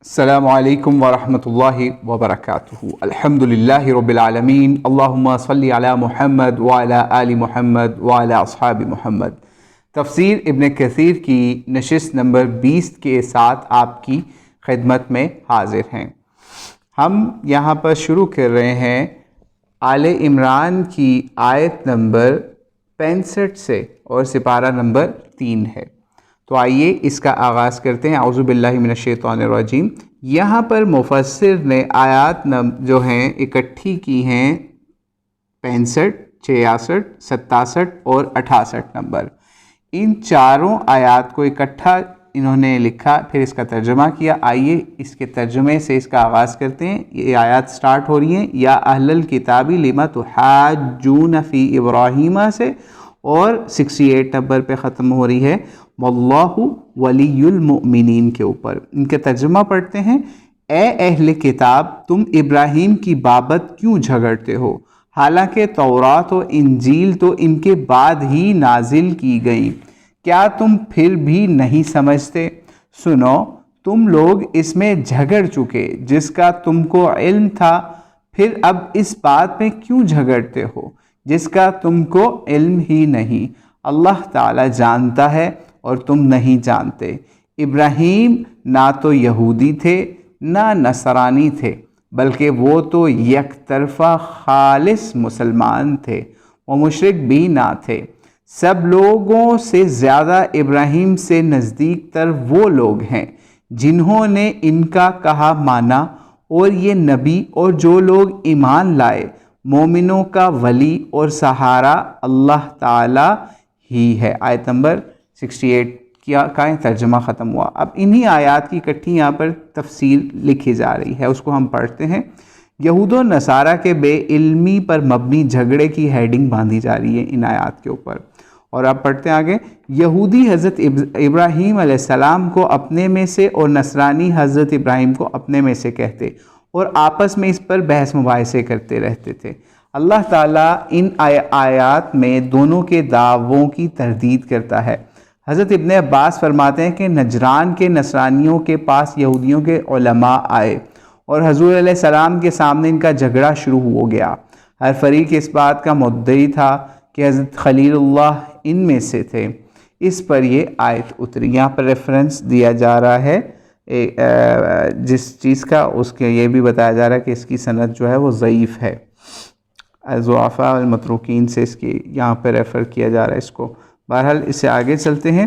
السلام علیکم ورحمۃ اللہ وبرکاتہ۔ الحمد للہ رب العالمین، اللہم صلی علی محمد وعلی آل محمد وعلی اصحاب محمد۔ تفسیر ابن کثیر کی نشست نمبر 20 کے ساتھ آپ کی خدمت میں حاضر ہیں۔ ہم یہاں پر شروع کر رہے ہیں آل عمران کی آیت نمبر 65 سے، اور سپارہ نمبر 3 ہے۔ تو آئیے اس کا آغاز کرتے ہیں۔ اعوذ باللہ من الشیطان الرجیم۔ یہاں پر مفسر نے آیات جو ہیں اکٹھی کی ہیں 65، 66، 67 اور 68 نمبر۔ ان چاروں آیات کو اکٹھا انہوں نے لکھا، پھر اس کا ترجمہ کیا۔ آئیے اس کے ترجمے سے اس کا آغاز کرتے ہیں۔ یہ آیات سٹارٹ ہو رہی ہیں یا اہل الکتاب لم تحاجون فی ابراہیم سے، اور 68 نمبر پہ ختم ہو رہی ہے واللہ ولی المؤمنین کے اوپر۔ ان کا ترجمہ پڑھتے ہیں۔ اے اہل کتاب، تم ابراہیم کی بابت کیوں جھگڑتے ہو، حالانکہ تورات و انجیل تو ان کے بعد ہی نازل کی گئیں، کیا تم پھر بھی نہیں سمجھتے؟ سنو، تم لوگ اس میں جھگڑ چکے جس کا تم کو علم تھا، پھر اب اس بات میں کیوں جھگڑتے ہو جس کا تم کو علم ہی نہیں؟ اللہ تعالی جانتا ہے اور تم نہیں جانتے۔ ابراہیم نہ تو یہودی تھے نہ نصرانی تھے، بلکہ وہ تو یک طرفہ خالص مسلمان تھے، وہ مشرک بھی نہ تھے۔ سب لوگوں سے زیادہ ابراہیم سے نزدیک تر وہ لوگ ہیں جنہوں نے ان کا کہا مانا، اور یہ نبی اور جو لوگ ایمان لائے، مومنوں کا ولی اور سہارا اللہ تعالی ہی ہے۔ آیت نمبر 68 کا ترجمہ ختم ہوا۔ اب انہی آیات کی اکٹھی یہاں پر تفصیل لکھی جا رہی ہے، اس کو ہم پڑھتے ہیں۔ یہود و نصارہ کے بے علمی پر مبنی جھگڑے کی ہیڈنگ باندھی جا رہی ہے ان آیات کے اوپر، اور آپ پڑھتے ہیں آگے۔ یہودی حضرت ابراہیم علیہ السلام کو اپنے میں سے اور نصرانی حضرت ابراہیم کو اپنے میں سے کہتے، اور آپس میں اس پر بحث مباحثے کرتے رہتے تھے۔ اللہ تعالیٰ ان آیات میں دونوں کے دعووں کی تردید کرتا ہے۔ حضرت ابن عباس فرماتے ہیں کہ نجران کے نصرانیوں کے پاس یہودیوں کے علماء آئے اور حضور علیہ السلام کے سامنے ان کا جھگڑا شروع ہو گیا۔ ہر فریق اس بات کا مدعی تھا کہ حضرت خلیل اللہ ان میں سے تھے۔ اس پر یہ آیت اتری۔ یہاں پر ریفرنس دیا جا رہا ہے جس چیز کا، اس کے یہ بھی بتایا جا رہا ہے کہ اس کی سند جو ہے وہ ضعیف ہے۔ ضعفاء المتروکین سے اس کی یہاں پہ ریفر کیا جا رہا ہے اس کو۔ بہرحال اس سے آگے چلتے ہیں۔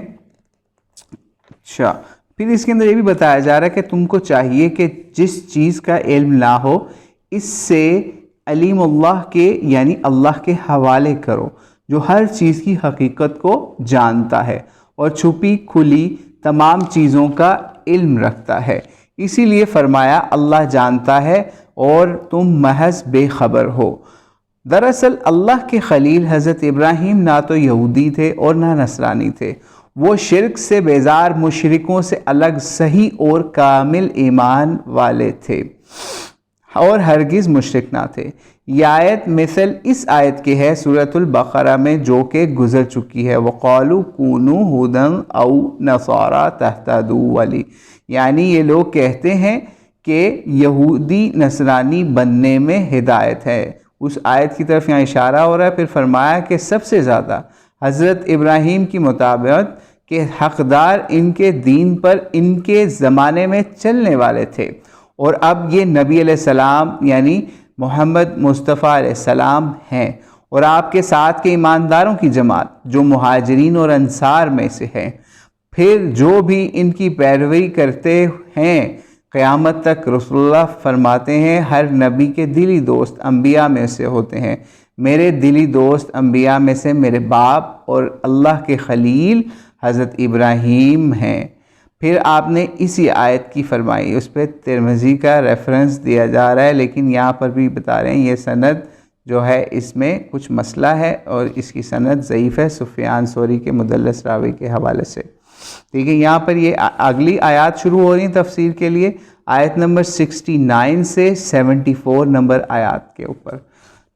اچھا، پھر اس کے اندر یہ بھی بتایا جا رہا ہے کہ تم کو چاہیے کہ جس چیز کا علم نہ ہو اس سے علیم اللہ کے یعنی اللہ کے حوالے کرو، جو ہر چیز کی حقیقت کو جانتا ہے اور چھپی کھلی تمام چیزوں کا علم رکھتا ہے۔ اسی لیے فرمایا اللہ جانتا ہے اور تم محض بے خبر ہو۔ دراصل اللہ کے خلیل حضرت ابراہیم نہ تو یہودی تھے اور نہ نصرانی تھے، وہ شرک سے بیزار مشرکوں سے الگ صحیح اور کامل ایمان والے تھے، اور ہرگز مشرک نہ تھے۔ یہ آیت مثل اس آیت کی ہے سورۃ البقرہ میں جو کہ گزر چکی ہے، وَقَالُوا كُونُوا هُودًا أَوْ نَصَارَىٰ تَهْتَدُوا، یعنی یہ لوگ کہتے ہیں کہ یہودی نصرانی بننے میں ہدایت ہے۔ اس آیت کی طرف یہاں اشارہ ہو رہا ہے۔ پھر فرمایا کہ سب سے زیادہ حضرت ابراہیم کی مطابقت کے حقدار ان کے دین پر ان کے زمانے میں چلنے والے تھے، اور اب یہ نبی علیہ السلام یعنی محمد مصطفیٰ علیہ السلام ہیں، اور آپ کے ساتھ کے ایمانداروں کی جماعت جو مہاجرین اور انصار میں سے ہیں، پھر جو بھی ان کی پیروی کرتے ہیں قیامت تک۔ رسول اللہ فرماتے ہیں ہر نبی کے دلی دوست انبیاء میں سے ہوتے ہیں، میرے دلی دوست انبیاء میں سے میرے باپ اور اللہ کے خلیل حضرت ابراہیم ہیں۔ پھر آپ نے اسی آیت کی فرمائی، اس پہ ترمذی کا ریفرنس دیا جا رہا ہے، لیکن یہاں پر بھی بتا رہے ہیں یہ سند جو ہے اس میں کچھ مسئلہ ہے اور اس کی سند ضعیف ہے سفیان ثوری کے مدلس راوی کے حوالے سے۔ ٹھیک ہے، یہاں پر یہ اگلی آیات شروع ہو رہی ہیں تفسیر کے لیے، آیت نمبر 69 سے 74 نمبر آیات کے اوپر۔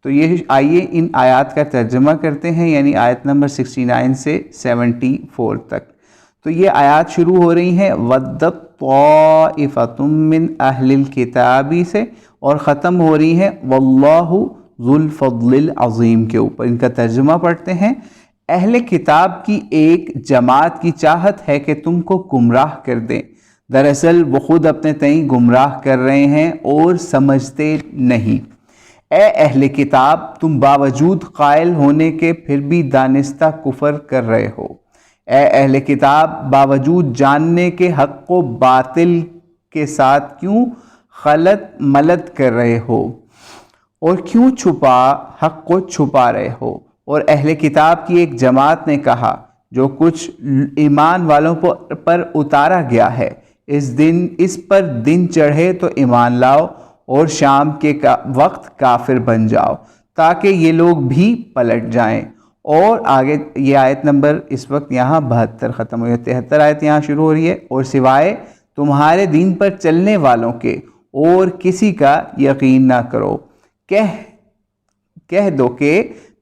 تو یہ آئیے ان آیات کا ترجمہ کرتے ہیں، یعنی آیت نمبر 69 سے 74 تک۔ تو یہ آیات شروع ہو رہی ہیں وَدَّتْ طَائِفَةٌ مِّنْ أَهْلِ الْكِتَابِ سے اور ختم ہو رہی ہیں وَاللَّهُ ذُو الْفَضْلِ الْعَظِيمِ کے اوپر۔ ان کا ترجمہ پڑھتے ہیں، اہل کتاب کی ایک جماعت کی چاہت ہے کہ تم کو گمراہ کر دیں، دراصل وہ خود اپنے تئیں گمراہ کر رہے ہیں اور سمجھتے نہیں۔ اے اہل کتاب، تم باوجود قائل ہونے کے پھر بھی دانستہ کفر کر رہے ہو۔ اے اہل کتاب، باوجود جاننے کے حق و باطل کے ساتھ کیوں خلط ملط کر رہے ہو اور کیوں حق کو چھپا رہے ہو۔ اور اہل کتاب کی ایک جماعت نے کہا، جو کچھ ایمان والوں پر اتارا گیا ہے اس پر دن چڑھے تو ایمان لاؤ اور شام کے وقت کافر بن جاؤ تاکہ یہ لوگ بھی پلٹ جائیں۔ اور آگے یہ آیت نمبر اس وقت یہاں 72 ختم ہوئی ہے، 73 آیت یہاں شروع ہو رہی ہے، اور سوائے تمہارے دین پر چلنے والوں کے اور کسی کا یقین نہ کرو، کہہ دو کہ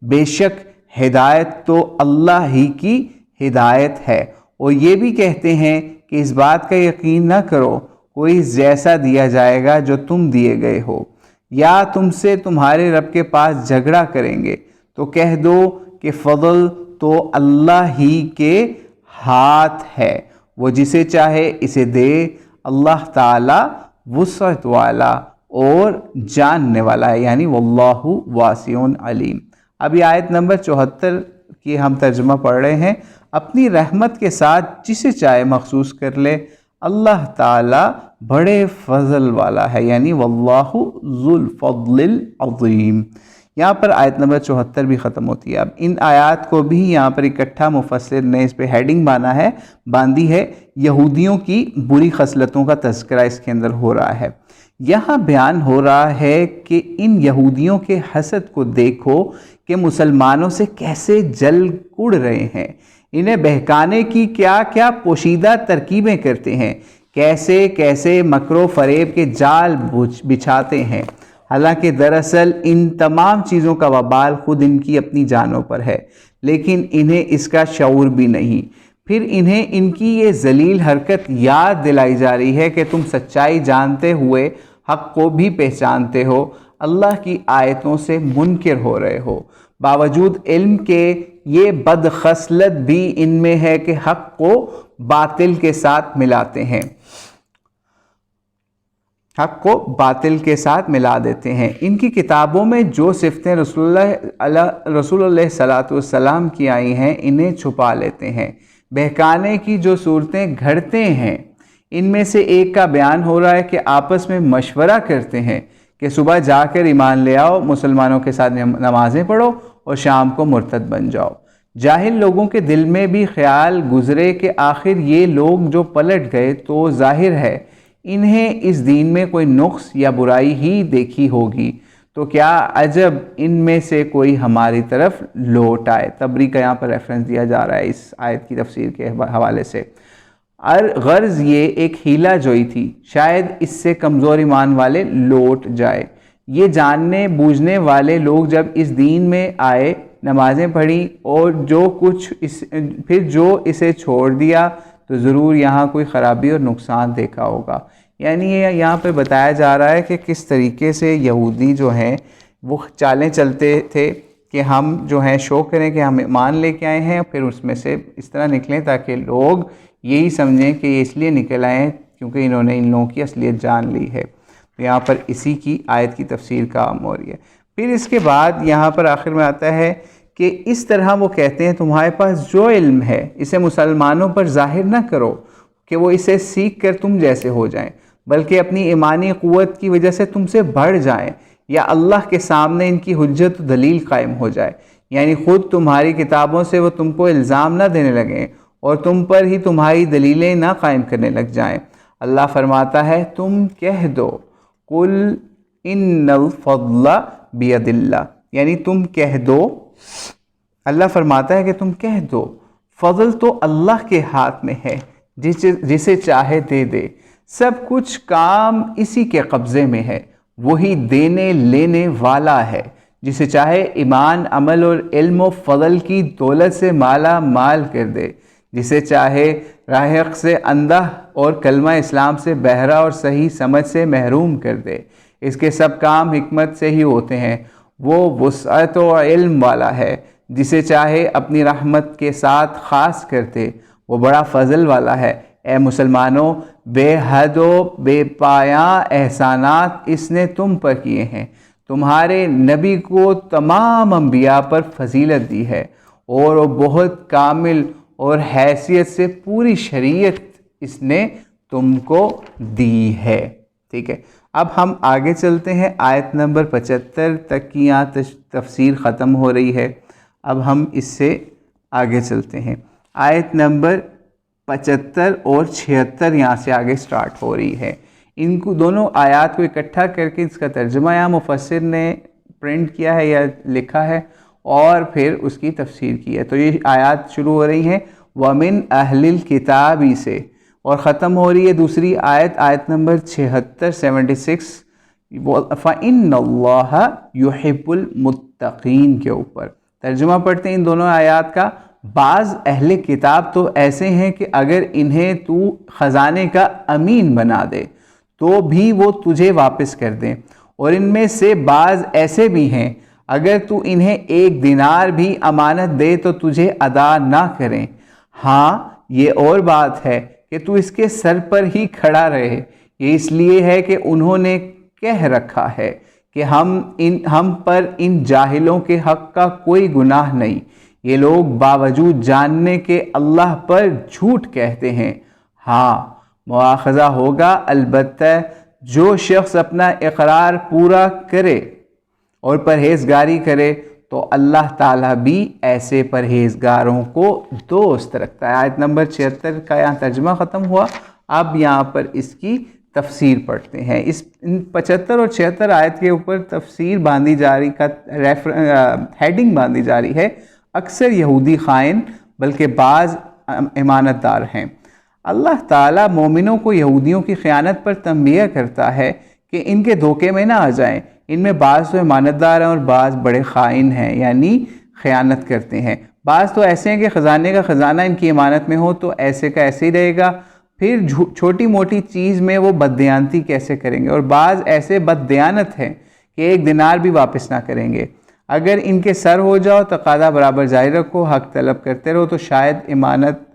بے شک ہدایت تو اللہ ہی کی ہدایت ہے، اور یہ بھی کہتے ہیں کہ اس بات کا یقین نہ کرو کوئی جیسا دیا جائے گا جو تم دیے گئے ہو، یا تم سے تمہارے رب کے پاس جھگڑا کریں گے تو کہہ دو کہ فضل تو اللہ ہی کے ہاتھ ہے، وہ جسے چاہے اسے دے، اللہ تعالی وسعت والا اور جاننے والا ہے، یعنی واللہ واسع علیم۔ اب یہ آیت نمبر 74 کی ہم ترجمہ پڑھ رہے ہیں، اپنی رحمت کے ساتھ جسے چاہے مخصوص کر لے، اللہ تعالی بڑے فضل والا ہے، یعنی واللہ ذو الفضل العظیم۔ یہاں پر آیت نمبر 74 بھی ختم ہوتی ہے۔ اب ان آیات کو بھی یہاں پر اکٹھا مفسر نے اس پہ ہیڈنگ باندھی ہے، یہودیوں کی بری خصلتوں کا تذکرہ اس کے اندر ہو رہا ہے۔ یہاں بیان ہو رہا ہے کہ ان یہودیوں کے حسد کو دیکھو کہ مسلمانوں سے کیسے جل اڑ رہے ہیں، انہیں بہکانے کی کیا کیا پوشیدہ ترکیبیں کرتے ہیں، کیسے کیسے مکر و فریب کے جال بچھاتے ہیں، حالانکہ دراصل ان تمام چیزوں کا وبال خود ان کی اپنی جانوں پر ہے، لیکن انہیں اس کا شعور بھی نہیں۔ پھر انہیں ان کی یہ ذلیل حرکت یاد دلائی جا رہی ہے کہ تم سچائی جانتے ہوئے حق کو بھی پہچانتے ہو، اللہ کی آیتوں سے منکر ہو رہے ہو، باوجود علم کے یہ بد خصلت بھی ان میں ہے کہ حق کو باطل کے ساتھ ملاتے ہیں، حق کو باطل کے ساتھ ملا دیتے ہیں۔ ان کی کتابوں میں جو صفتیں رسول اللہ صلی اللہ علیہ وسلم کی آئی ہیں انہیں چھپا لیتے ہیں، بہکانے کی جو صورتیں گھڑتے ہیں ان میں سے ایک کا بیان ہو رہا ہے کہ آپس میں مشورہ کرتے ہیں کہ صبح جا کر ایمان لے آؤ، مسلمانوں کے ساتھ نمازیں پڑھو اور شام کو مرتد بن جاؤ۔ جاہل لوگوں کے دل میں بھی خیال گزرے کہ آخر یہ لوگ جو پلٹ گئے تو ظاہر ہے انہیں اس دین میں کوئی نقص یا برائی ہی دیکھی ہوگی، تو کیا عجب ان میں سے کوئی ہماری طرف لوٹ آئے۔ تبری کا یہاں پر ریفرنس دیا جا رہا ہے اس آیت کی تفسیر کے حوالے سے۔ غرض یہ ایک ہیلا جوئی تھی، شاید اس سے کمزور ایمان والے لوٹ جائے۔ یہ جاننے بوجھنے والے لوگ جب اس دین میں آئے، نمازیں پڑھی اور پھر جو اسے چھوڑ دیا تو ضرور یہاں کوئی خرابی اور نقصان دیکھا ہوگا۔ یعنی یہ یہاں پہ بتایا جا رہا ہے کہ کس طریقے سے یہودی جو ہیں وہ چالیں چلتے تھے کہ ہم جو ہیں شو کریں کہ ہم ایمان لے کے آئے ہیں، پھر اس میں سے اس طرح نکلیں تاکہ لوگ یہی سمجھیں کہ یہ اس لیے نکل آئے ہیں کیونکہ انہوں نے ان لوگوں کی اصلیت جان لی ہے۔ تو یہاں پر اسی کی آیت کی تفسیر کام ہو رہی ہے۔ پھر اس کے بعد یہاں پر آخر میں آتا ہے کہ اس طرح وہ کہتے ہیں تمہارے پاس جو علم ہے اسے مسلمانوں پر ظاہر نہ کرو کہ وہ اسے سیکھ کر تم جیسے ہو جائیں، بلکہ اپنی ایمانی قوت کی وجہ سے تم سے بڑھ جائیں، یا اللہ کے سامنے ان کی حجت و دلیل قائم ہو جائے، یعنی خود تمہاری کتابوں سے وہ تم کو الزام نہ دینے لگیں اور تم پر ہی تمہاری دلیلیں نہ قائم کرنے لگ جائیں۔ اللہ فرماتا ہے تم کہہ دو قل ان الفضل بید اللہ، یعنی تم کہہ دو، اللہ فرماتا ہے کہ تم کہہ دو فضل تو اللہ کے ہاتھ میں ہے، جسے چاہے دے دے، سب کچھ کام اسی کے قبضے میں ہے، وہی دینے لینے والا ہے، جسے چاہے ایمان عمل اور علم و فضل کی دولت سے مالا مال کر دے، جسے چاہے راہ حق سے اندھا اور کلمہ اسلام سے بہرا اور صحیح سمجھ سے محروم کر دے۔ اس کے سب کام حکمت سے ہی ہوتے ہیں۔ وہ وسعت و علم والا ہے، جسے چاہے اپنی رحمت کے ساتھ خاص کر دے۔ وہ بڑا فضل والا ہے۔ اے مسلمانوں، بے حد و بے پایاں احسانات اس نے تم پر کیے ہیں۔ تمہارے نبی کو تمام انبیاء پر فضیلت دی ہے، اور وہ بہت کامل اور حیثیت سے پوری شریعت اس نے تم کو دی ہے۔ ٹھیک ہے، اب ہم آگے چلتے ہیں۔ آیت نمبر 75 تک کی یہاں تفسیر ختم ہو رہی ہے۔ اب ہم اس سے آگے چلتے ہیں۔ آیت نمبر 75 اور 76 یہاں سے آگے سٹارٹ ہو رہی ہے۔ ان کو دونوں آیات کو اکٹھا کر کے اس کا ترجمہ یہاں مفسر نے پرنٹ کیا ہے یا لکھا ہے، اور پھر اس کی تفسیر کی ہے۔ تو یہ آیات شروع ہو رہی ہیں وَمِنْ أَهْلِ الْكِتَابِ سے، اور ختم ہو رہی ہے دوسری آیت نمبر 76 فَإِنَّ اللَّهَ يُحِبُّ الْمُتَّقِينَ کے اوپر۔ ترجمہ پڑھتے ہیں ان دونوں آیات کا۔ بعض اہل کتاب تو ایسے ہیں کہ اگر انہیں تو خزانے کا امین بنا دے تو بھی وہ تجھے واپس کر دیں، اور ان میں سے بعض ایسے بھی ہیں اگر تو انہیں 1 دینار بھی امانت دے تو تجھے ادا نہ کریں۔ ہاں، یہ اور بات ہے کہ تو اس کے سر پر ہی کھڑا رہے۔ یہ اس لیے ہے کہ انہوں نے کہہ رکھا ہے کہ ہم پر ان جاہلوں کے حق کا کوئی گناہ نہیں۔ یہ لوگ باوجود جاننے کے اللہ پر جھوٹ کہتے ہیں۔ ہاں، مواخذہ ہوگا البتہ جو شخص اپنا اقرار پورا کرے اور پرہیزگاری کرے تو اللہ تعالیٰ بھی ایسے پرہیزگاروں کو دوست رکھتا ہے۔ آیت نمبر 76 کا یہاں ترجمہ ختم ہوا۔ اب یہاں پر اس کی تفسیر پڑھتے ہیں۔ اس 75 اور 76 آیت کے اوپر تفسیر باندھی جا رہی کا ہیڈنگ باندھی جا رہی ہے اکثر یہودی خائن بلکہ بعض امانت دار ہیں۔ اللہ تعالیٰ مومنوں کو یہودیوں کی خیانت پر تنبیہ کرتا ہے کہ ان کے دھوکے میں نہ آ جائیں۔ ان میں بعض تو امانت دار ہیں اور بعض بڑے خائن ہیں، یعنی خیانت کرتے ہیں۔ بعض تو ایسے ہیں کہ خزانے کا خزانہ ان کی امانت میں ہو تو ایسے کا ایسے ہی رہے گا، پھر چھوٹی موٹی چیز میں وہ بددیانتی کیسے کریں گے، اور بعض ایسے بددیانت ہیں کہ 1 دینار بھی واپس نہ کریں گے۔ اگر ان کے سر ہو جاؤ تقاضا برابر جاری رکھو، حق طلب کرتے رہو تو شاید امانت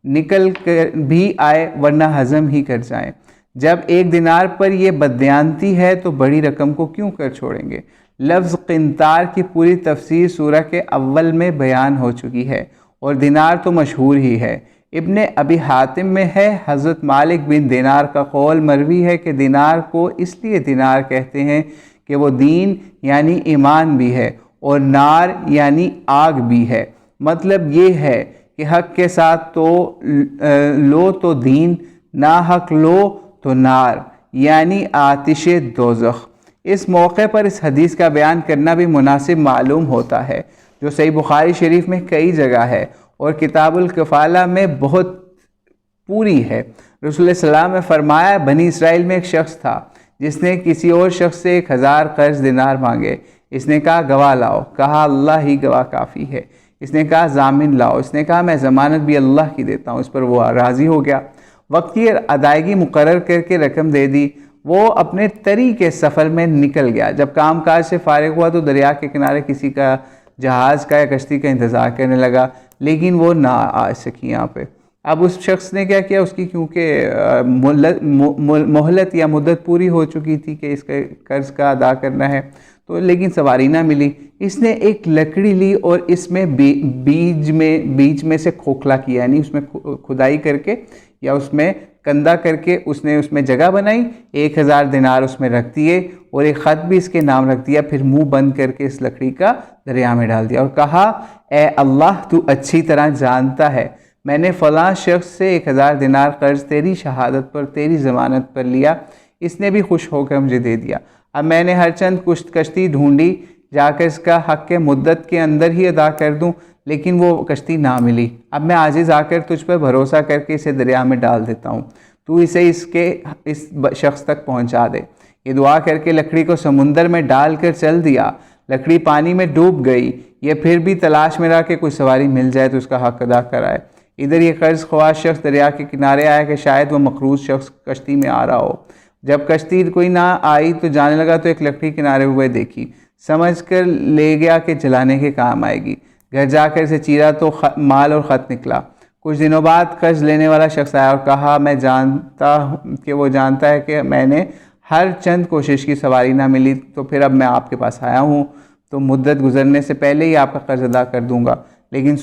نکل کر بھی آئے ورنہ ہضم ہی کر جائیں۔ جب 1 دینار پر یہ بددیانتی ہے تو بڑی رقم کو کیوں کر چھوڑیں گے؟ لفظ قنطار کی پوری تفسیر سورہ کے اول میں بیان ہو چکی ہے، اور دینار تو مشہور ہی ہے۔ ابن ابی حاتم میں ہے، حضرت مالک بن دینار کا قول مروی ہے کہ دینار کو اس لیے دینار کہتے ہیں کہ وہ دین یعنی ایمان بھی ہے اور نار یعنی آگ بھی ہے۔ مطلب یہ ہے کہ حق کے ساتھ تو لو تو دین، ناحق لو تو نار یعنی آتش دوزخ۔ اس موقع پر اس حدیث کا بیان کرنا بھی مناسب معلوم ہوتا ہے، جو صحیح بخاری شریف میں کئی جگہ ہے اور کتاب الکفالہ میں بہت پوری ہے۔ رسول اللہ صلی اللہ علیہ وسلم نے فرمایا، بنی اسرائیل میں ایک شخص تھا جس نے کسی اور شخص سے 1000 قرض دینار مانگے۔ اس نے کہا گواہ لاؤ، کہا اللہ ہی گواہ کافی ہے۔ اس نے کہا ضامن لاؤ، اس نے کہا میں ضمانت بھی اللہ کی دیتا ہوں۔ اس پر وہ راضی ہو گیا، وقت کی ادائیگی مقرر کر کے رقم دے دی۔ وہ اپنے طری کے سفر میں نکل گیا۔ جب کام کاج سے فارغ ہوا تو دریا کے کنارے کسی کا جہاز کا یا کشتی کا انتظار کرنے لگا، لیکن وہ نہ آ سکی یہاں پہ۔ اب اس شخص نے کیا کیا، اس کی کیونکہ مہلت یا مدت پوری ہو چکی تھی کہ اس کا قرض کا ادا کرنا ہے، تو لیکن سواری نہ ملی۔ اس نے ایک لکڑی لی اور اس میں بیچ میں سے کھوکھلا کیا، یعنی اس میں کھدائی کر کے یا اس میں کندہ کر کے اس نے اس میں جگہ بنائی، 1000 دینار اس میں رکھ دیے اور ایک خط بھی اس کے نام رکھ دیا، پھر منہ بند کر کے اس لکڑی کا دریا میں ڈال دیا اور کہا اے اللہ تو اچھی طرح جانتا ہے میں نے فلاں شخص سے 1000 دینار قرض تیری شہادت پر تیری ضمانت پر لیا، اس نے بھی خوش ہو کر مجھے دے دیا۔ اب میں نے ہر چند کشتی ڈھونڈی جا کر اس کا حق کے مدت کے اندر ہی ادا کر دوں، لیکن وہ کشتی نہ ملی۔ اب میں عاجز آ کر تجھ پر بھروسہ کر کے اسے دریا میں ڈال دیتا ہوں، تو اسے اس شخص تک پہنچا دے۔ یہ دعا کر کے لکڑی کو سمندر میں ڈال کر چل دیا۔ لکڑی پانی میں ڈوب گئی۔ یہ پھر بھی تلاش میں رہا کہ کوئی سواری مل جائے تو اس کا حق ادا کرائے۔ ادھر یہ قرض خواہ شخص دریا کے کنارے آیا کہ شاید وہ مقروض شخص کشتی میں آ رہا ہو۔ جب کشتی کوئی نہ آئی تو جانے لگا تو ایک لکڑی کنارے ہوئے دیکھی، سمجھ کر لے گیا کہ جلانے کے کام آئے گی۔ گھر جا کر اسے چیرا تو مال اور خط نکلا۔ کچھ دنوں بعد قرض لینے والا شخص آیا اور کہا میں جانتا ہوں کہ وہ جانتا ہے کہ میں نے ہر چند کوشش کی، سواری نہ ملی، تو پھر اب میں آپ کے پاس آیا ہوں تو مدت گزرنے سے پہلے ہی آپ کا قرض ادا کر دوں گا، لیکن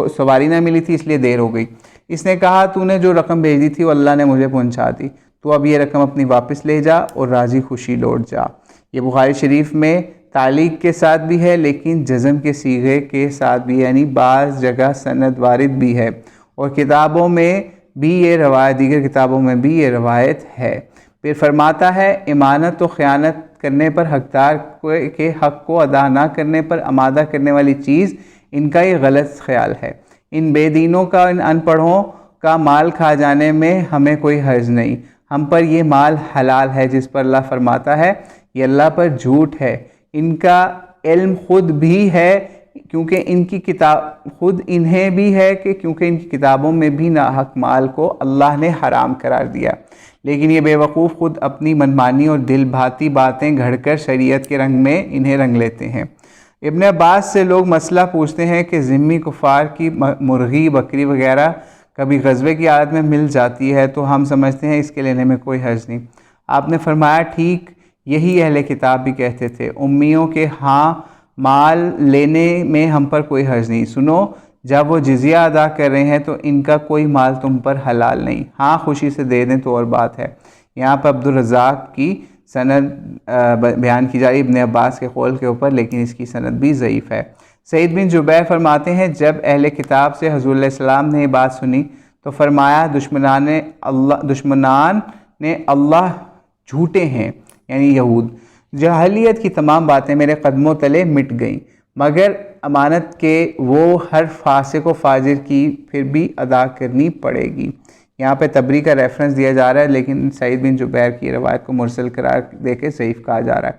سواری نہ ملی تھی اس لیے دیر ہو گئی۔ اس نے کہا تو نے جو رقم بھیجی تھی وہ اللہ نے مجھے پہنچا دی، تو اب یہ رقم اپنی واپس لے جا اور راضی خوشی لوٹ جا۔ یہ بخاری شریف میں تعلیق کے ساتھ بھی ہے لیکن جزم کے صیغے کے ساتھ بھی، یعنی بعض جگہ سند وارد بھی ہے اور کتابوں میں بھی یہ روایت، دیگر کتابوں میں بھی یہ روایت ہے۔ پھر فرماتا ہے امانت و خیانت کرنے پر حقدار کے حق کو ادا نہ کرنے پر آمادہ کرنے والی چیز، ان کا یہ غلط خیال ہے۔ ان بے دینوں کا، ان ان پڑھوں کا مال کھا جانے میں ہمیں کوئی حرج نہیں، ہم پر یہ مال حلال ہے جس پر اللہ فرماتا ہے یہ اللہ پر جھوٹ ہے۔ ان کا علم خود بھی ہے کیونکہ ان کی کتاب خود انہیں بھی ہے کہ کیونکہ ان کی کتابوں میں بھی ناحق مال کو اللہ نے حرام قرار دیا، لیکن یہ بے وقوف خود اپنی منمانی اور دل بھاتی باتیں گھڑ کر شریعت کے رنگ میں انہیں رنگ لیتے ہیں۔ ابن عباس سے لوگ مسئلہ پوچھتے ہیں کہ ذمہ کفار کی مرغی، بکری وغیرہ کبھی غزوے کی حالت میں مل جاتی ہے تو ہم سمجھتے ہیں اس کے لینے میں کوئی حرج نہیں۔ آپ نے فرمایا ٹھیک یہی اہل کتاب بھی کہتے تھے، امیوں کے ہاں مال لینے میں ہم پر کوئی حرج نہیں۔ سنو جب وہ جزیہ ادا کر رہے ہیں تو ان کا کوئی مال تم پر حلال نہیں، ہاں خوشی سے دے دیں تو اور بات ہے۔ یہاں پر عبدالرزاق کی سند بیان کی جا رہی ابن عباس کے قول کے اوپر، لیکن اس کی سند بھی ضعیف ہے۔ سعید بن جبیر فرماتے ہیں جب اہل کتاب سے حضور علیہ السلام نے یہ بات سنی تو فرمایا دشمنان نے اللہ جھوٹے ہیں، یعنی یہود۔ جاہلیت کی تمام باتیں میرے قدموں تلے مٹ گئیں مگر امانت کے وہ ہر فاسق و فاجر کی پھر بھی ادا کرنی پڑے گی۔ یہاں پہ تبری کا ریفرنس دیا جا رہا ہے لیکن سعید بن جبیر کی روایت کو مرسل قرار دے کے ضعیف کہا جا رہا ہے۔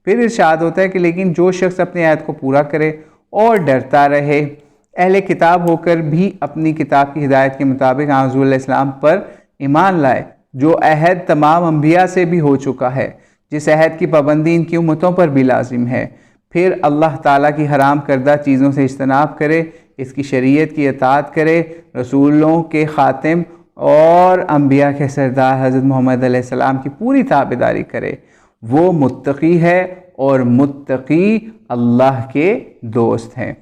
پھر ارشاد ہوتا ہے کہ لیکن جو شخص اپنے عہد کو پورا کرے اور ڈرتا رہے، اہل کتاب ہو کر بھی اپنی کتاب کی ہدایت کے مطابق حضور علیہ السلام پر ایمان لائے، جو عہد تمام انبیاء سے بھی ہو چکا ہے، جس عہد کی پابندی ان کی امتوں پر بھی لازم ہے، پھر اللہ تعالیٰ کی حرام کردہ چیزوں سے اجتناب کرے، اس کی شریعت کی اطاعت کرے، رسولوں کے خاتم اور انبیاء کے سردار حضرت محمد علیہ السلام کی پوری تابعداری کرے، وہ متقی ہے اور متقی اللہ کے دوست ہیں۔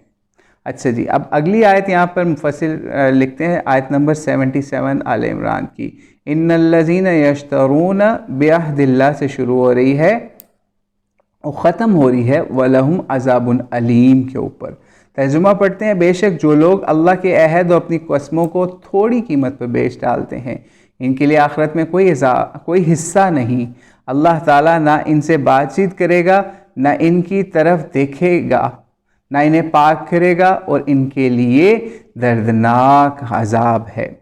اچھا جی، اب اگلی آیت یہاں پر مفسر لکھتے ہیں، آیت نمبر 77 آل عمران کی، ان الذین یشترون بعہد اللہ سے شروع ہو رہی ہے اور ختم ہو رہی ہے وَلَهُمْ عَذَابٌ عَلِيمٌ کے اوپر۔ ترجمہ پڑھتے ہیں بے شک جو لوگ اللہ کے عہد اور اپنی قسموں کو تھوڑی قیمت پر بیچ ڈالتے ہیں ان کے لیے آخرت میں کوئی حصہ نہیں، اللہ تعالیٰ نہ ان سے بات چیت کرے گا، نہ ان کی طرف دیکھے گا، نہ انہیں پاک کرے گا اور ان کے لیے دردناک عذاب ہے۔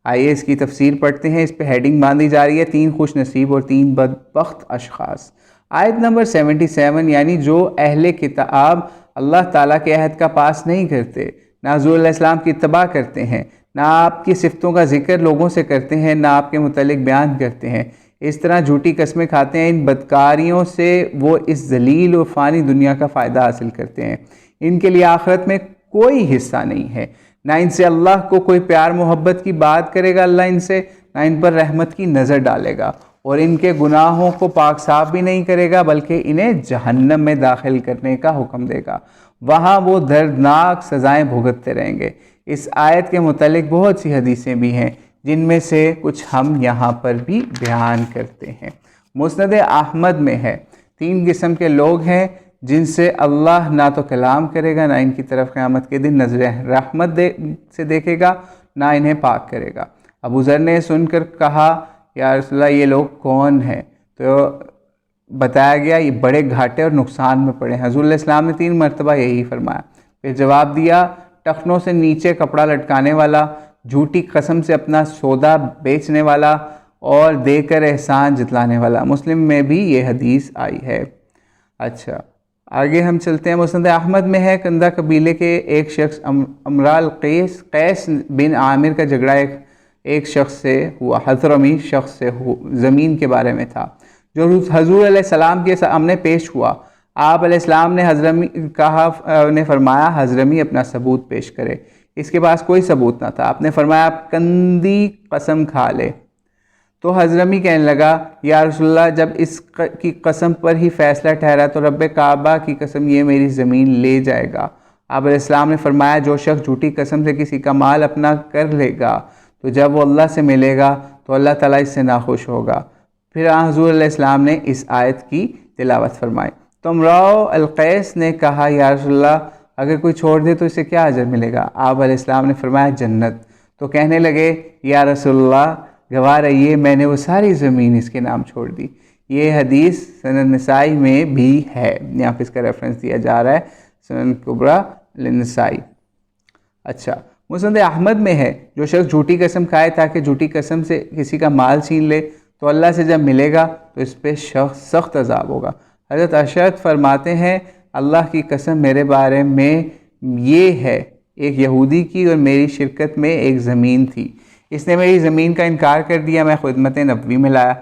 آئیے اس کی تفسیر پڑھتے ہیں۔ اس پہ ہیڈنگ باندھی جا رہی ہے 3 خوش نصیب اور 3 بدبخت اشخاص۔ آیت نمبر 77 یعنی جو اہل کتاب اللہ تعالیٰ کے عہد کا پاس نہیں کرتے، نہ حضور علیہ السلام کی اتباع کرتے ہیں، نہ آپ کی صفتوں کا ذکر لوگوں سے کرتے ہیں، نہ آپ کے متعلق بیان کرتے ہیں، اس طرح جھوٹی قسمیں کھاتے ہیں، ان بدکاریوں سے وہ اس ذلیل و فانی دنیا کا فائدہ حاصل کرتے ہیں، ان کے لیے آخرت میں کوئی حصہ نہیں ہے، نہ ان سے اللہ کو کوئی پیار محبت کی بات کرے گا اللہ ان سے، نہ ان پر رحمت کی نظر ڈالے گا اور ان کے گناہوں کو پاک صاف بھی نہیں کرے گا بلکہ انہیں جہنم میں داخل کرنے کا حکم دے گا، وہاں وہ دردناک سزائیں بھگتتے رہیں گے۔ اس آیت کے متعلق بہت سی حدیثیں بھی ہیں جن میں سے کچھ ہم یہاں پر بھی بیان کرتے ہیں۔ مسند احمد میں ہے 3 قسم کے لوگ ہیں جن سے اللہ نہ تو کلام کرے گا، نہ ان کی طرف قیامت کے دن نظر رحمت سے دیکھے گا، نہ انہیں پاک کرے گا۔ ابو ذر نے سن کر کہا یا رسول اللہ یہ لوگ کون ہیں؟ تو بتایا گیا یہ بڑے گھاٹے اور نقصان میں پڑے ہیں۔ حضور علیہ السلام نے 3 مرتبہ یہی فرمایا، پھر جواب دیا ٹخنوں سے نیچے کپڑا لٹکانے والا، جھوٹی قسم سے اپنا سودا بیچنے والا اور دے کر احسان جتلانے والا۔ مسلم میں بھی یہ حدیث آئی ہے۔ اچھا، آگے ہم چلتے ہیں، مسند احمد میں ہے کندہ قبیلے کے ایک شخص امرال قیس بن عامر کا جھگڑا ایک شخص سے ہوا، حضرمی شخص سے زمین کے بارے میں تھا، جو حضور علیہ السلام کے سامنے پیش ہوا۔ آپ علیہ السلام نے نے فرمایا حضرمی اپنا ثبوت پیش کرے۔ اس کے پاس کوئی ثبوت نہ تھا۔ آپ نے فرمایا آپ کندی قسم کھا لے۔ تو حضرمی کہنے لگا یا رسول اللہ، جب اس کی قسم پر ہی فیصلہ ٹھہرا تو رب کعبہ کی قسم یہ میری زمین لے جائے گا۔ آپ علیہ السلام نے فرمایا جو شخص جھوٹی قسم سے کسی کا مال اپنا کر لے گا تو جب وہ اللہ سے ملے گا تو اللہ تعالیٰ اس سے ناخوش ہوگا۔ پھر حضور علیہ السلام نے اس آیت کی تلاوت فرمائی۔ تو امراء القیس نے کہا یا رسول اللہ، اگر کوئی چھوڑ دے تو اسے کیا اجر ملے گا؟ آپ علیہ السلام نے فرمایا جنت۔ تو کہنے لگے یا رسول اللہ گواہ رہیے میں نے وہ ساری زمین اس کے نام چھوڑ دی۔ یہ حدیث سنن نسائی میں بھی ہے، یہاں پہ اس کا ریفرنس دیا جا رہا ہے سنن کبریٰ للنسائی۔ اچھا، مسند احمد میں ہے جو شخص جھوٹی قسم کھائے تاکہ جھوٹی قسم سے کسی کا مال چھین لے تو اللہ سے جب ملے گا تو اس پہ سخت عذاب ہوگا۔ حضرت اشعث فرماتے ہیں اللہ کی قسم میرے بارے میں یہ ہے، ایک یہودی کی اور میری شرکت میں ایک زمین تھی، اس نے میری زمین کا انکار کر دیا، میں خدمت نبوی میں لایا،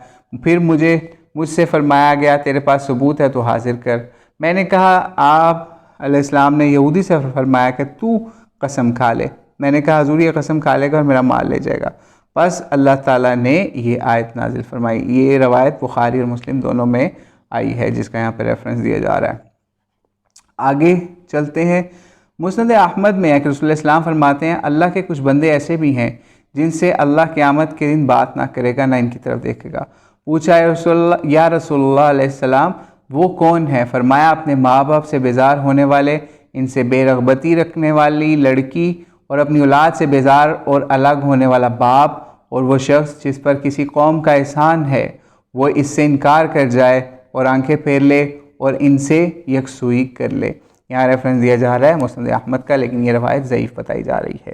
پھر مجھ سے فرمایا گیا تیرے پاس ثبوت ہے تو حاضر کر۔ میں نے کہا آپ علیہ السلام نے یہودی سے فرمایا کہ تو قسم کھا لے۔ میں نے کہا حضور یہ قسم کھا لے گا اور میرا مال لے جائے گا۔ بس اللہ تعالیٰ نے یہ آیت نازل فرمائی۔ یہ روایت بخاری اور مسلم دونوں میں آئی ہے جس کا یہاں پہ ریفرنس دیا جا رہا ہے۔ آگے چلتے ہیں، مسند احمد میں ہے کہ رسول اللہ علیہ السلام فرماتے ہیں اللہ کے کچھ بندے ایسے بھی ہیں جن سے اللہ قیامت کے دن بات نہ کرے گا نہ ان کی طرف دیکھے گا۔ پوچھا یا رسول اللہ علیہ السلام وہ کون ہے؟ فرمایا اپنے ماں باپ سے بیزار ہونے والے، ان سے بے رغبتی رکھنے والی لڑکی اور اپنی اولاد سے بیزار اور الگ ہونے والا باپ، اور وہ شخص جس پر کسی قوم کا احسان ہے وہ اس سے انکار کر جائے اور آنکھیں پھیر لے اور ان سے یکسوئی کر لے۔ یہاں ریفرنس دیا جا رہا ہے مسند احمد کا، لیکن یہ روایت ضعیف بتائی جا رہی ہے۔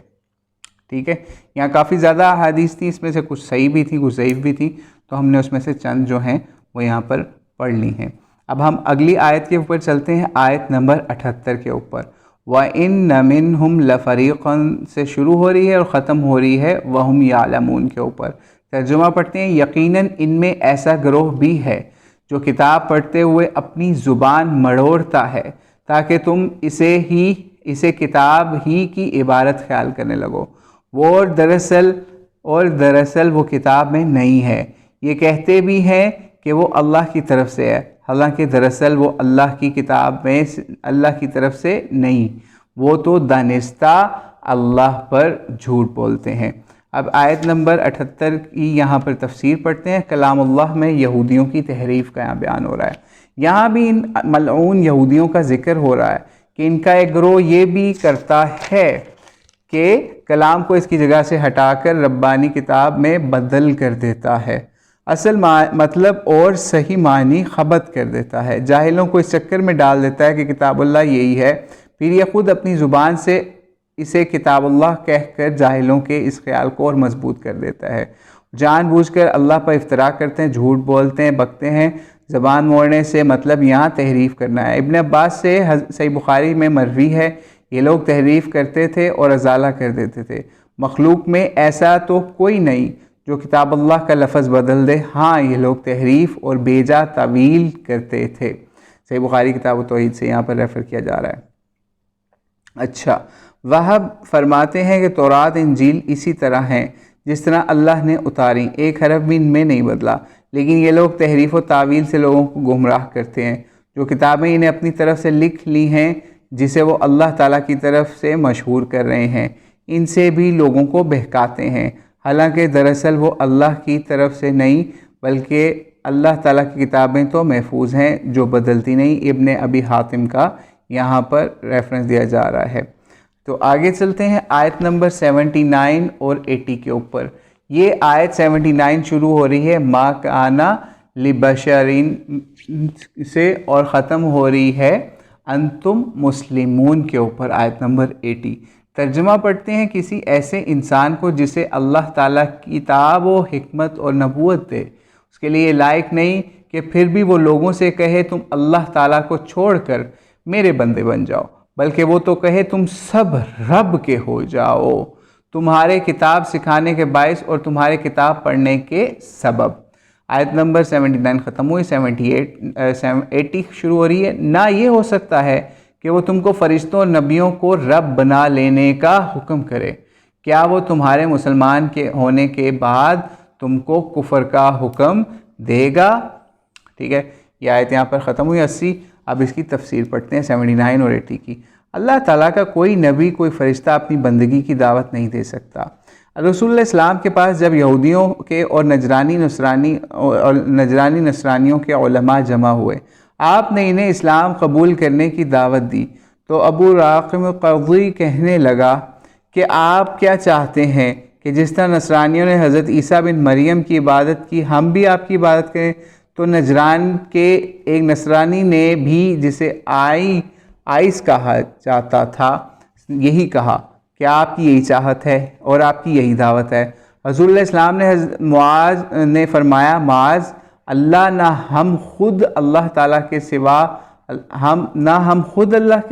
ٹھیک ہے، یہاں کافی زیادہ احادیث تھیں، اس میں سے کچھ صحیح بھی تھیں کچھ ضعیف بھی تھیں، تو ہم نے اس میں سے چند جو ہیں وہ یہاں پر پڑھ لی ہیں۔ اب ہم اگلی آیت کے اوپر چلتے ہیں، آیت نمبر 78 کے اوپر۔ وَإِنَّ مِنْهُمْ لَفَرِيقًا سے شروع ہو رہی ہے اور ختم ہو رہی ہے وَهُمْ يَعْلَمُونَ کے اوپر۔ ترجمہ پڑھتے ہیں، یقیناً ان میں ایسا گروہ بھی ہے جو کتاب پڑھتے ہوئے اپنی زبان مڑوڑتا ہے تاکہ تم اسے کتاب ہی کی عبارت خیال کرنے لگو، اور دراصل وہ کتاب میں نہیں ہے۔ یہ کہتے بھی ہیں کہ وہ اللہ کی طرف سے ہے، حالانکہ دراصل وہ اللہ کی کتاب میں اللہ کی طرف سے نہیں، وہ تو دانستہ اللہ پر جھوٹ بولتے ہیں۔ اب آیت نمبر 78 کی یہاں پر تفسیر پڑھتے ہیں۔ کلام اللہ میں یہودیوں کی تحریف کا یہاں بیان ہو رہا ہے۔ یہاں بھی ان ملعون یہودیوں کا ذکر ہو رہا ہے کہ ان کا ایک گروہ یہ بھی کرتا ہے کہ کلام کو اس کی جگہ سے ہٹا کر ربانی کتاب میں بدل کر دیتا ہے، اصل مطلب اور صحیح معنی خبط کر دیتا ہے، جاہلوں کو اس چکر میں ڈال دیتا ہے کہ کتاب اللہ یہی ہے، پھر یہ خود اپنی زبان سے اسے کتاب اللہ کہہ کر جاہلوں کے اس خیال کو اور مضبوط کر دیتا ہے۔ جان بوجھ کر اللہ پر افتراء کرتے ہیں، جھوٹ بولتے ہیں، بکتے ہیں۔ زبان موڑنے سے مطلب یہاں تحریف کرنا ہے۔ ابن عباس سے صحیح بخاری میں مروی ہے، یہ لوگ تحریف کرتے تھے اور ازالہ کر دیتے تھے۔ مخلوق میں ایسا تو کوئی نہیں جو کتاب اللہ کا لفظ بدل دے، ہاں یہ لوگ تحریف اور بیجا تعویل کرتے تھے۔ صحیح بخاری کتاب التوحید سے یہاں پر ریفر کیا جا رہا ہے۔ اچھا، وہب فرماتے ہیں کہ تورات انجیل اسی طرح ہیں جس طرح اللہ نے اتاری، ایک حرف بھی ان میں نہیں بدلا، لیکن یہ لوگ تحریف و تعویل سے لوگوں کو گمراہ کرتے ہیں۔ جو کتابیں انہیں اپنی طرف سے لکھ لی ہیں جسے وہ اللہ تعالیٰ کی طرف سے مشہور کر رہے ہیں، ان سے بھی لوگوں کو بہکاتے ہیں، حالانکہ دراصل وہ اللہ کی طرف سے نہیں بلکہ اللہ تعالیٰ کی کتابیں تو محفوظ ہیں جو بدلتی نہیں۔ ابن ابی حاتم کا یہاں پر ریفرنس دیا جا رہا ہے۔ تو آگے چلتے ہیں آیت نمبر 79 اور 80 کے اوپر۔ یہ آیت 79 شروع ہو رہی ہے ما کانا لبشرین سے اور ختم ہو رہی ہے انتم مسلمون کے اوپر، آیت نمبر 80۔ ترجمہ پڑھتے ہیں، کسی ایسے انسان کو جسے اللہ تعالیٰ کتاب و حکمت اور نبوت دے، اس کے لیے لائق نہیں کہ پھر بھی وہ لوگوں سے کہے تم اللہ تعالیٰ کو چھوڑ کر میرے بندے بن جاؤ، بلکہ وہ تو کہے تم سب رب کے ہو جاؤ، تمہارے کتاب سکھانے کے باعث اور تمہارے کتاب پڑھنے کے سبب۔ آیت نمبر 79 ختم ہوئی، 80 شروع ہو رہی ہے۔ نہ یہ ہو سکتا ہے کہ وہ تم کو فرشتوں اور نبیوں کو رب بنا لینے کا حکم کرے، کیا وہ تمہارے مسلمان کے ہونے کے بعد تم کو کفر کا حکم دے گا؟ ٹھیک ہے، یہ آیت یہاں پر ختم ہوئی 80۔ اب اس کی تفسیر پڑھتے ہیں 79 اور 80 کی۔ اللہ تعالیٰ کا کوئی نبی، کوئی فرشتہ اپنی بندگی کی دعوت نہیں دے سکتا۔ رسول اللہ اسلام کے پاس جب یہودیوں کے اور نجرانی نصرانیوں کے علماء جمع ہوئے، آپ نے انہیں اسلام قبول کرنے کی دعوت دی تو ابو راقم قرظی کہنے لگا کہ آپ کیا چاہتے ہیں کہ جس طرح نصرانیوں نے حضرت عیسیٰ بن مریم کی عبادت کی، ہم بھی آپ کی عبادت کریں؟ تو نجران کے ایک نصرانی نے بھی، جسے آئس کہا چاہتا تھا، یہی کہا کہ آپ کی یہی چاہت ہے اور آپ کی یہی دعوت ہے۔ رسول اللہ اسلام نے معاذ نے فرمایا، معاذ اللہ، نہ ہم خود اللہ تعالیٰ کے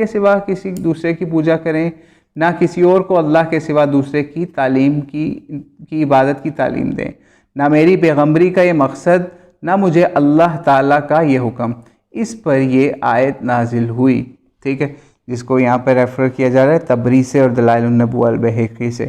سوا کسی دوسرے کی پوجا کریں، نہ کسی اور کو اللہ کے سوا دوسرے کی تعلیم کی عبادت کی تعلیم دیں، نہ میری پیغمبری کا یہ مقصد، نہ مجھے اللہ تعالیٰ کا یہ حکم۔ اس پر یہ آیت نازل ہوئی، ٹھیک ہے، جس کو یہاں پر ریفر کیا جا رہا ہے تبری سے اور دلائل النبوہ البیہقی سے۔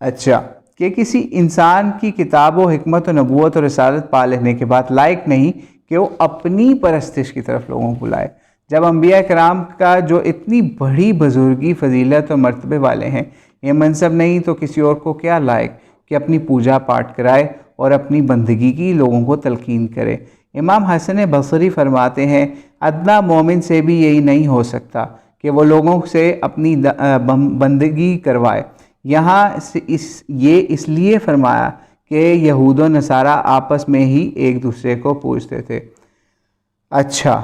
اچھا، کہ کسی انسان کی کتاب و حکمت و نبوت اور رسالت پا لینے کے بعد لائق نہیں کہ وہ اپنی پرستش کی طرف لوگوں کو بلائے، جب انبیاء کرام کا جو اتنی بڑی بزرگی، فضیلت اور مرتبے والے ہیں، یہ منصب نہیں تو کسی اور کو کیا لائق کہ اپنی پوجا پاٹ کرائے اور اپنی بندگی کی لوگوں کو تلقین کرے۔ امام حسن بصری فرماتے ہیں، ادنا مومن سے بھی یہی نہیں ہو سکتا کہ وہ لوگوں سے اپنی بندگی کروائے۔ یہاں یہ اس لیے فرمایا کہ یہود و نصارہ آپس میں ہی ایک دوسرے کو پوجتے تھے۔ اچھا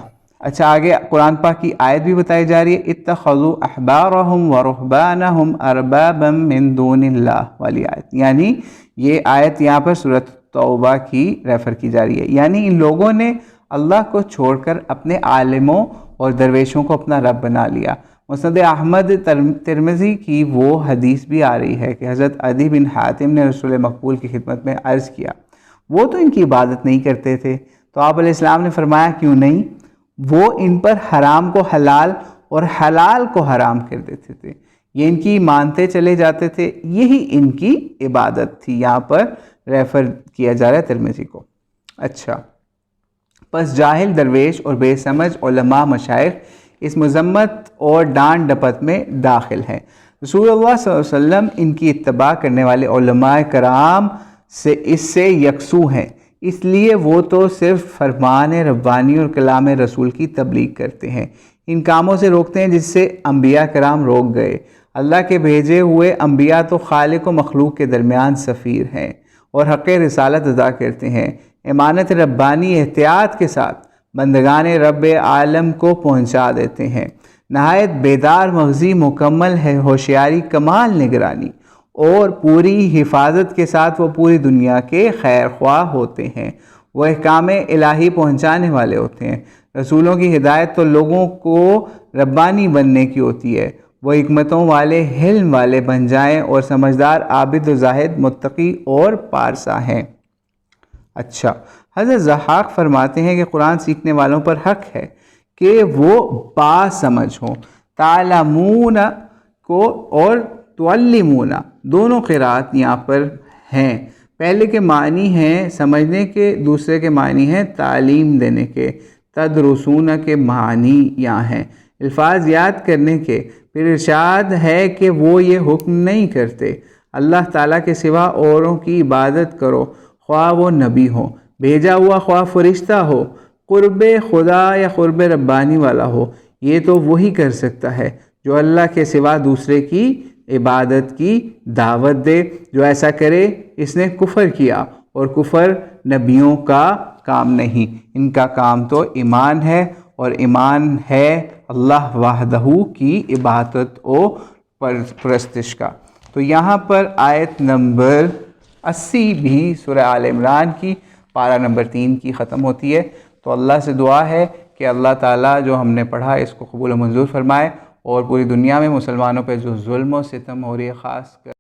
آگے قرآن پاک کی آیت بھی بتائی جا رہی ہے، اتخذوا احبارهم ورهبانهم اربابا من دون اللہ والی آیت، یعنی یہ آیت یہاں پر سورۃ توبہ کی ریفر کی جا رہی ہے، یعنی ان لوگوں نے اللہ کو چھوڑ کر اپنے عالموں اور درویشوں کو اپنا رب بنا لیا۔ مسند احمد ترمذی کی وہ حدیث بھی آ رہی ہے کہ حضرت عدی بن حاتم نے رسول مقبول کی خدمت میں عرض کیا، وہ تو ان کی عبادت نہیں کرتے تھے، تو آپ علیہ السلام نے فرمایا کیوں نہیں؟ وہ ان پر حرام کو حلال اور حلال کو حرام کر دیتے تھے، یہ ان کی مانتے چلے جاتے تھے، یہی ان کی عبادت تھی۔ یہاں پر ریفر کیا جا رہا ہے ترمذی کو۔ اچھا، پس جاہل درویش اور بے سمجھ علماء مشائخ اس مذمت اور ڈانٹ ڈپٹ میں داخل ہیں۔ رسول اللہ صلی اللہ علیہ وسلم ان کی اتباع کرنے والے علماء کرام سے اس سے یکسو ہیں، اس لیے وہ تو صرف فرمان ربانی اور کلام رسول کی تبلیغ کرتے ہیں، ان کاموں سے روکتے ہیں جس سے انبیاء کرام روک گئے۔ اللہ کے بھیجے ہوئے انبیاء تو خالق و مخلوق کے درمیان سفیر ہیں اور حق رسالت ادا کرتے ہیں، امانت ربانی احتیاط کے ساتھ بندگان رب عالم کو پہنچا دیتے ہیں، نہایت بیدار مغزی، مکمل ہے ہوشیاری، کمال نگرانی اور پوری حفاظت کے ساتھ وہ پوری دنیا کے خیر خواہ ہوتے ہیں، وہ احکام الہی پہنچانے والے ہوتے ہیں۔ رسولوں کی ہدایت تو لوگوں کو ربانی بننے کی ہوتی ہے، وہ حکمتوں والے، حلم والے بن جائیں اور سمجھدار، عابد و زاہد، متقی اور پارسا ہیں۔ اچھا، حضرت ضحاک فرماتے ہیں کہ قرآن سیکھنے والوں پر حق ہے کہ وہ باسمجھ ہوں۔ تعلمون کو اور تعلمون دونوں قرات یہاں پر ہیں، پہلے کے معنی ہیں سمجھنے کے، دوسرے کے معنی ہیں تعلیم دینے کے۔ تدرسون کے معنی یہاں ہیں الفاظ یاد کرنے کے۔ پھر ارشاد ہے کہ وہ یہ حکم نہیں کرتے اللہ تعالیٰ کے سوا اوروں کی عبادت کرو، خواہ وہ نبی ہو، بھیجا ہوا، خواہ فرشتہ ہو، قرب خدا یا قرب ربانی والا ہو، یہ تو وہی کر سکتا ہے جو اللہ کے سوا دوسرے کی عبادت کی دعوت دے، جو ایسا کرے اس نے کفر کیا، اور کفر نبیوں کا کام نہیں، ان کا کام تو ایمان ہے، اور ایمان ہے اللہ وحدہ کی عبادت و پرستش کا۔ تو یہاں پر آیت نمبر 80 بھی سورہ آل عمران کی پارہ نمبر 3 کی ختم ہوتی ہے۔ تو اللہ سے دعا ہے کہ اللہ تعالیٰ جو ہم نے پڑھا اس کو قبول و منظور فرمائے، اور پوری دنیا میں مسلمانوں پہ جو ظلم و ستم ہو رہی ہے، خاص کر